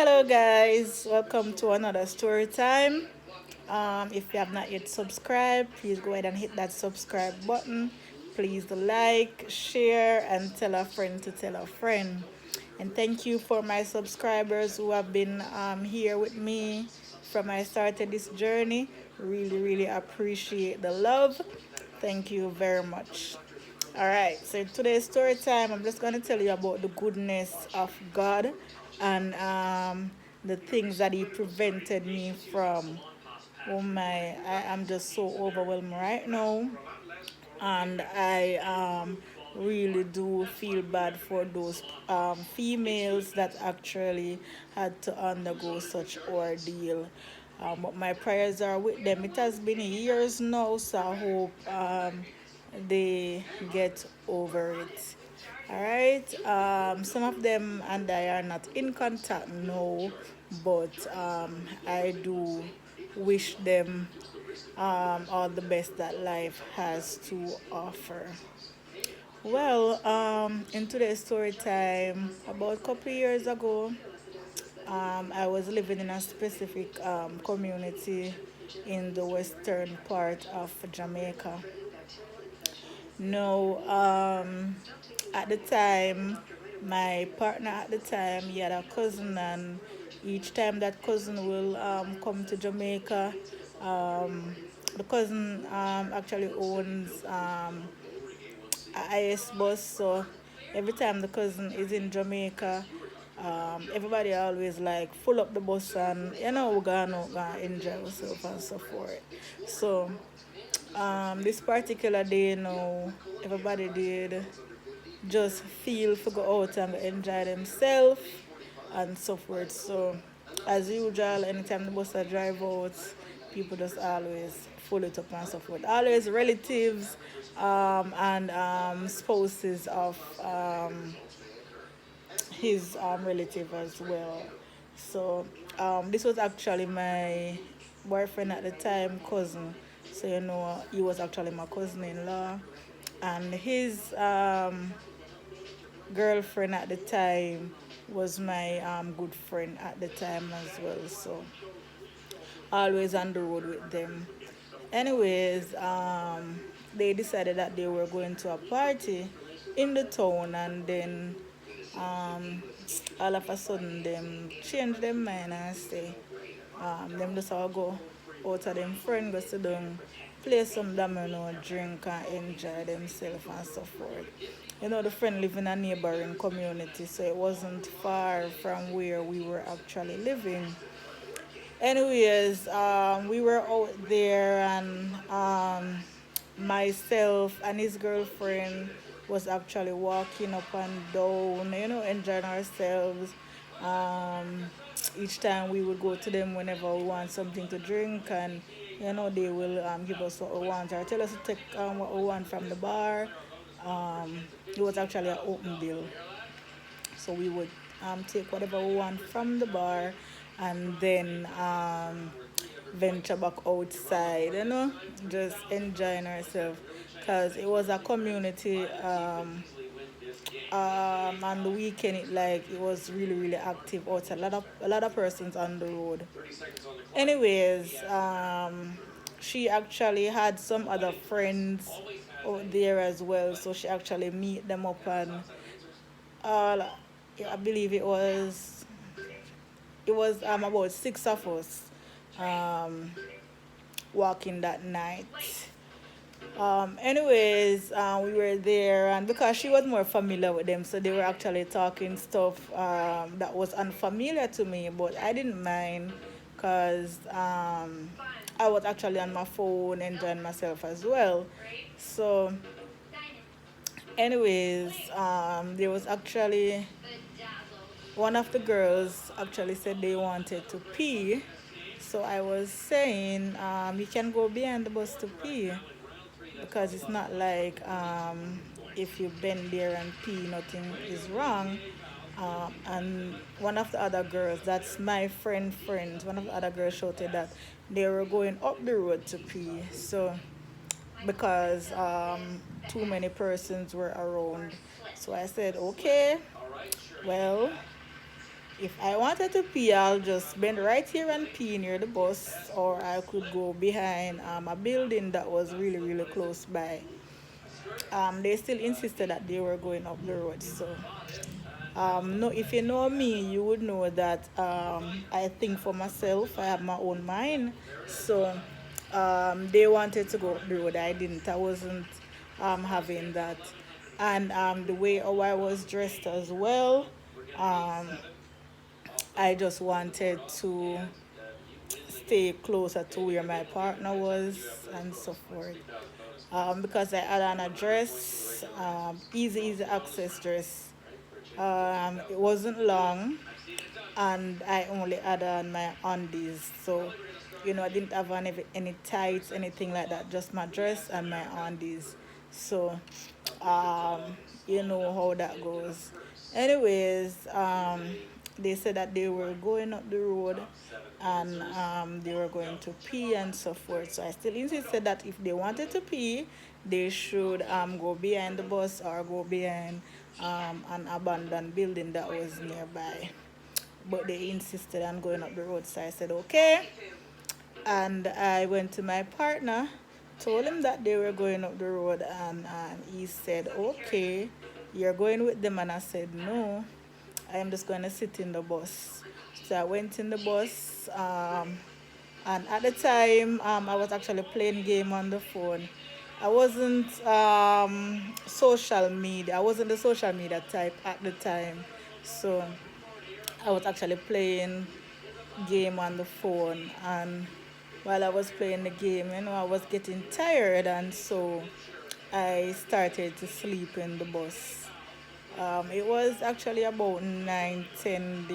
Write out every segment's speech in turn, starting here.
Hello, guys. Welcome to another story time. If you have not yet subscribed, please go ahead and hit that subscribe button. Please like, share, and tell a friend to tell a friend. And thank you for my subscribers who have been here with me from I started this journey. Really, really appreciate the love. Thank you very much. All right, so today's story time, I'm just going to tell you about the goodness of God and the things that He prevented me from. Oh my, I am just so overwhelmed right now, and I really do feel bad for those females that actually had to undergo such ordeal. But my prayers are with them. It has been years now, so I hope they get over it. All right. Some of them and I are not in contact now, but I do wish them all the best that life has to offer. Well, in today's story time, about a couple of years ago, I was living in a specific community in the western part of Jamaica. No, at the time, my partner at the time, he had a cousin, and each time that cousin will come to Jamaica, um, the cousin actually owns a IS bus, so every time the cousin is in Jamaica, everybody always like full up the bus and we're gonna enjoy ourselves and so forth. So this particular day, everybody did just feel to go out and enjoy themselves and so forth. So, as usual, anytime the bus drive out, people just always full it up and so forth. Always relatives and spouses of his relative as well. So, this was actually my boyfriend at the time, cousin. So, he was actually my cousin in law. And his girlfriend at the time was my good friend at the time as well. So, always on the road with them. Anyways, they decided that they were going to a party in the town, and then um, all of a sudden them change their mind and say them just all go out of them friend go sit down, play some domino, drink and enjoy themselves and so forth. The friend live in a neighboring community, so it wasn't far from where we were actually living. Anyways, we were out there, and myself and his girlfriend was actually walking up and down, enjoying ourselves. Um, each time we would go to them whenever we want something to drink, and they will give us what we want or tell us to take what we want from the bar. It was actually an open bill, so we would take whatever we want from the bar, and then venture back outside, just enjoying ourselves. Because it was a community, on the weekend, it was really, really active outside. A lot of persons on the road. Anyways, she actually had some other friends out there as well, so she actually meet them up, and uh, I believe it was about six of us um, walking that night. Anyways, we were there, and because she was more familiar with them, so they were actually talking stuff that was unfamiliar to me, but I didn't mind because I was actually on my phone enjoying myself as well. So, anyways, there was actually one of the girls actually said they wanted to pee. So I was saying, you can go behind the bus to pee, because it's not like if you bend there and pee, nothing is wrong. And one of the other girls, that's my friend, one of the other girls shouted that they were going up the road to pee. So, because too many persons were around. So I said, okay, well, if I wanted to pee, I'll just bend right here and pee near the bus, or I could go behind a building that was really, really close by. They still insisted that they were going up the road. So, no, if you know me, you would know that I think for myself. I have my own mind. So, they wanted to go up the road. I didn't. I wasn't having that. And the way how I was dressed as well, um, I just wanted to stay closer to where my partner was and so forth. Because I had on a dress, easy access dress. It wasn't long, and I only had on my undies. So, I didn't have on any tights, anything like that, just my dress and my undies. So, um, you know how that goes. Anyways, they said that they were going up the road, and they were going to pee and so forth. So I still insisted that if they wanted to pee, they should go behind the bus or go behind an abandoned building that was nearby. But they insisted on going up the road, so I said okay. And I went to my partner, told him that they were going up the road, and he said, okay, you're going with them. And I said, no, I am just going to sit in the bus. So I went in the bus, and at the time, I was actually playing game on the phone. I wasn't social media. I wasn't the social media type at the time. So I was actually playing game on the phone, and while I was playing the game, I was getting tired, and so I started to sleep in the bus. It was actually about 9, 10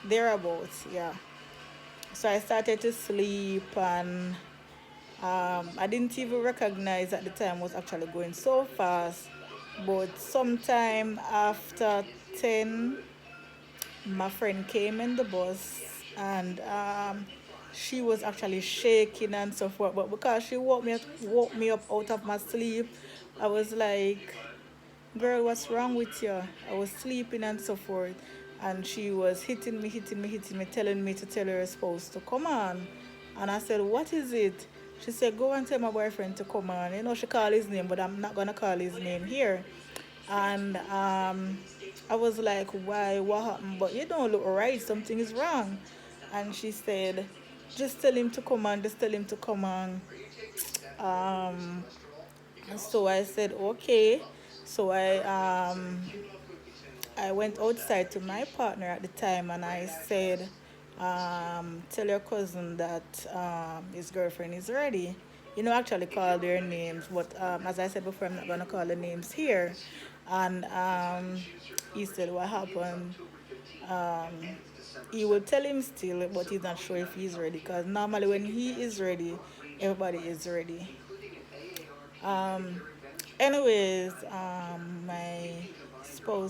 thereabouts, yeah. So I started to sleep, and I didn't even recognize at the time was actually going so fast. But sometime after 10, my friend came in the bus, and she was actually shaking and so forth. But because she woke me up out of my sleep, I was like, girl, what's wrong with you? I was sleeping and so forth. And she was hitting me, telling me to tell her spouse to come on. And I said, what is it? She said, go and tell my boyfriend to come on. She called his name, but I'm not going to call his name here. And I was like, why? What happened? But you don't look right. Something is wrong. And she said, just tell him to come on. Just tell him to come on. Um, so I said, okay. So I went outside to my partner at the time, and I said, tell your cousin that his girlfriend is ready. Actually call their names, but as I said before, I'm not going to call the names here. And he said, what happened? Um, he will tell him still, but he's not sure if he's ready, because normally when he is ready, everybody is ready. Um, Anyways, my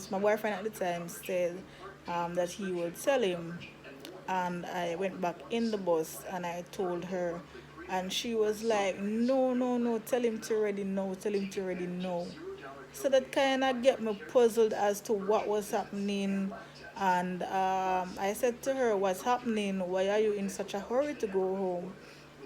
boyfriend at the time said that he would tell him, and I went back in the bus and I told her, and she was like, no, no, no, tell him to already know, tell him to already know. So that kind of get me puzzled as to what was happening. And I said to her, what's happening? Why are you in such a hurry to go home?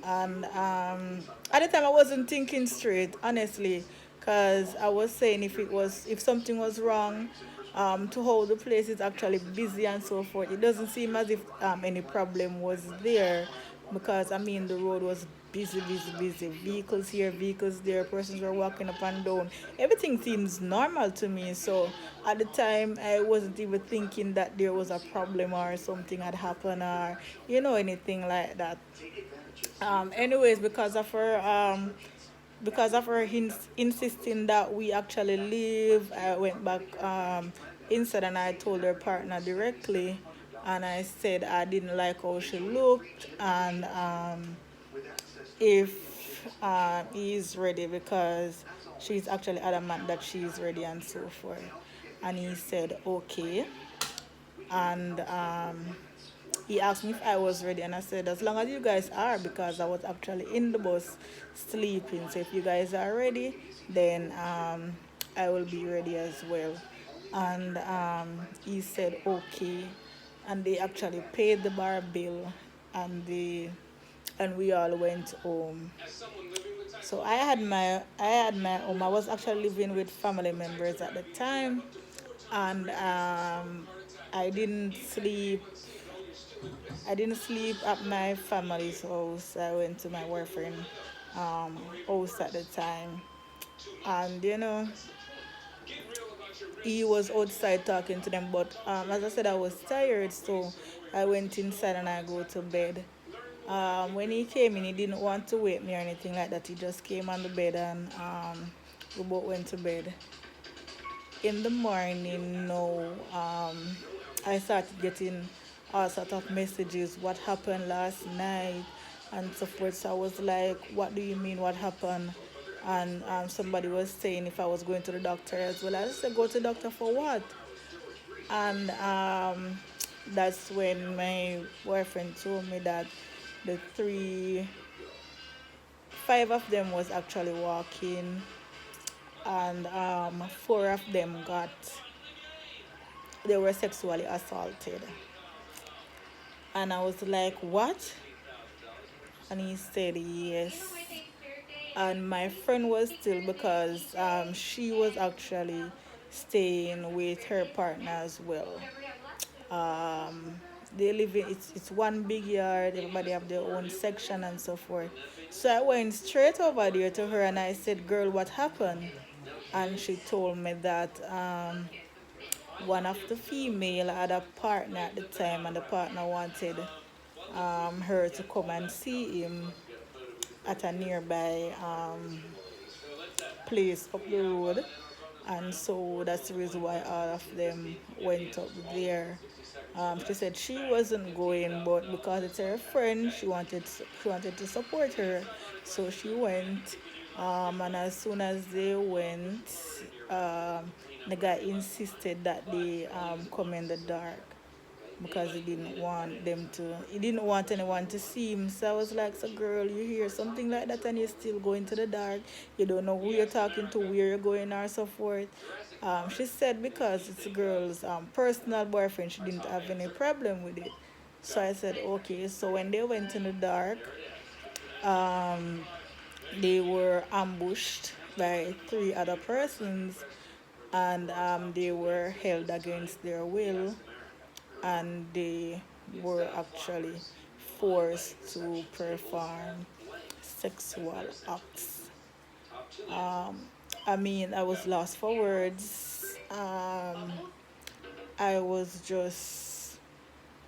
And at the time, I wasn't thinking straight, honestly, because I was saying if something was wrong, to how the place is actually busy and so forth. It doesn't seem as if any problem was there, because I mean the road was busy, busy, busy. Vehicles here, vehicles there. Persons were walking up and down. Everything seems normal to me. So at the time, I wasn't even thinking that there was a problem or something had happened, or anything like that. Anyways, because of her insisting that we actually leave, I went back inside, and I told her partner directly, and I said I didn't like how she looked, and if he's ready, because she's actually adamant that she's ready and so forth. And he said okay, and he asked me if I was ready, and I said, as long as you guys are, because I was actually in the bus sleeping. So if you guys are ready, then I will be ready as well. And he said, okay. and they actually paid the bar bill, and we all went home. So I had my home. I was actually living with family members at the time, and I didn't sleep. I didn't sleep at my family's house. I went to my boyfriend um, house at the time, and he was outside talking to them. But as I said, I was tired, so I went inside and I go to bed. When he came in, he didn't want to wake me or anything like that. He just came on the bed, and we both went to bed. In the morning, no, I started getting all sort of messages. What happened last night, and so forth. So I was like, "What do you mean? What happened?" And somebody was saying if I was going to the doctor as well. I said, "Go to the doctor for what?" And that's when my boyfriend told me that the five of them was actually walking, and four of them they were sexually assaulted. And I was like, "What?" And he said yes. And my friend was still, because she was actually staying with her partner as well. um, they live in, it's one big yard, everybody have their own section and so forth. So I went straight over there to her and I said, "Girl, what happened?" And she told me that one of the female had a partner at the time, and the partner wanted her to come and see him at a nearby place up the road. And so that's the reason why all of them went up there. She said she wasn't going, but because it's her friend, she wanted to support her, so she went. And as soon as they went, the guy insisted that they come in the dark, because he didn't want anyone to see him. So I was like, "So girl, you hear something like that and you're still going to the dark? You don't know who you're talking to, where you're going, or so forth." She said because it's a girl's personal boyfriend, she didn't have any problem with it. So I said, okay. So when they went in the dark, um, they were ambushed by three other persons, and they were held against their will, and they were actually forced to perform sexual acts. I mean, I was lost for words. I was just,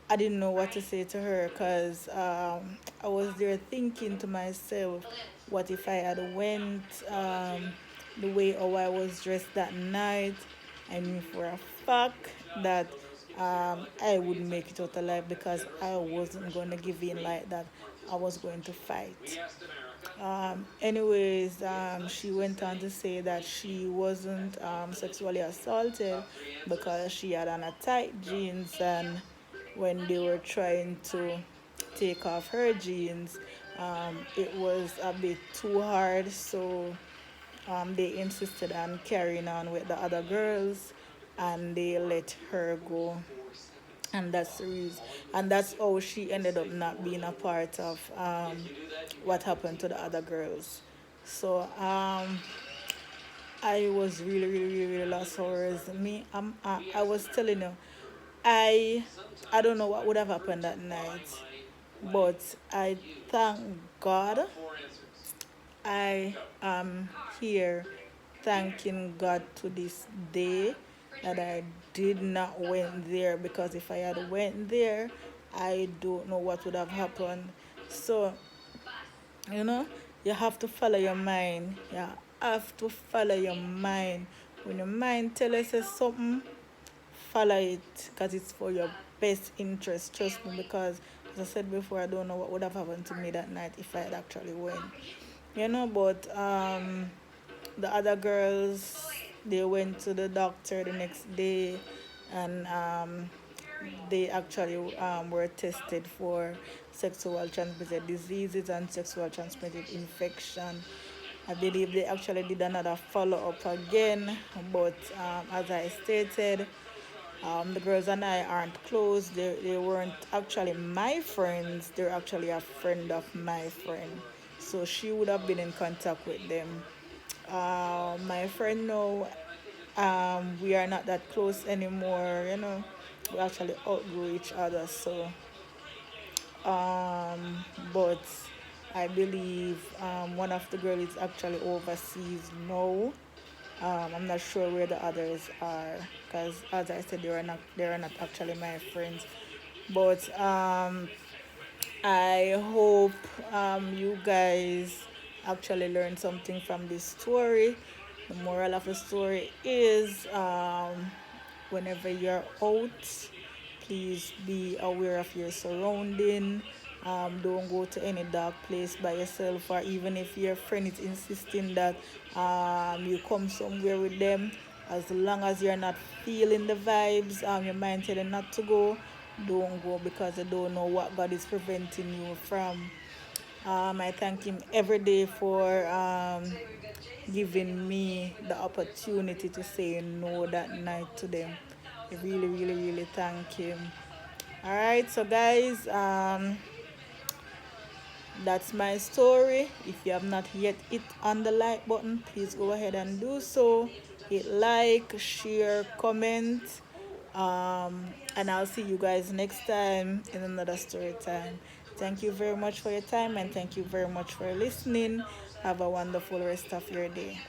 I didn't know what to say to her, because I was there thinking to myself, what if I had went the way how I was dressed that night? I knew for a fact that I would make it out alive, because I wasn't going to give in like that. I was going to fight. Anyways, she went on to say that she wasn't sexually assaulted because she had on a tight jeans, and when they were trying to take off her jeans, it was a bit too hard, so they insisted on carrying on with the other girls, and they let her go. And that's the reason, and that's how she ended up not being a part of what happened to the other girls. So I was really, really, really, really lost for words. I was telling you, I I don't know what would have happened that night, but I thank God I am here, thanking God to this day that I did not went there, because if I had went there, I don't know what would have happened. So you know, you have to follow your mind. You have to follow your mind. When your mind tells you say something, follow it, because it's for your best interest. Trust me, because as I said before, I don't know what would have happened to me that night if I had actually went. But the other girls, they went to the doctor the next day, and they actually were tested for sexual transmitted diseases and sexual transmitted infection. I believe they actually did another follow up again, but as I stated, The girls and I aren't close. They weren't actually my friends. They're actually a friend of my friend. So she would have been in contact with them. My friend now, we are not that close anymore. We actually outgrew each other. So, but I believe one of the girls is actually overseas now. I'm not sure where the others are because, as I said, they are not actually my friends. But I hope you guys actually learned something from this story. The moral of the story is whenever you're out, please be aware of your surrounding. Don't go to any dark place by yourself, or even if your friend is insisting that you come somewhere with them, as long as you're not feeling the vibes, your mind telling not to go, don't go because you don't know what God is preventing you from. I thank Him every day for giving me the opportunity to say no that night to them. I really, really, really thank Him. All right, so guys, that's my story. If you have not yet hit on the like button, please go ahead and do so. Hit like, share, comment, and I'll see you guys next time in another story time. Thank you very much for your time and thank you very much for listening. Have a wonderful rest of your day.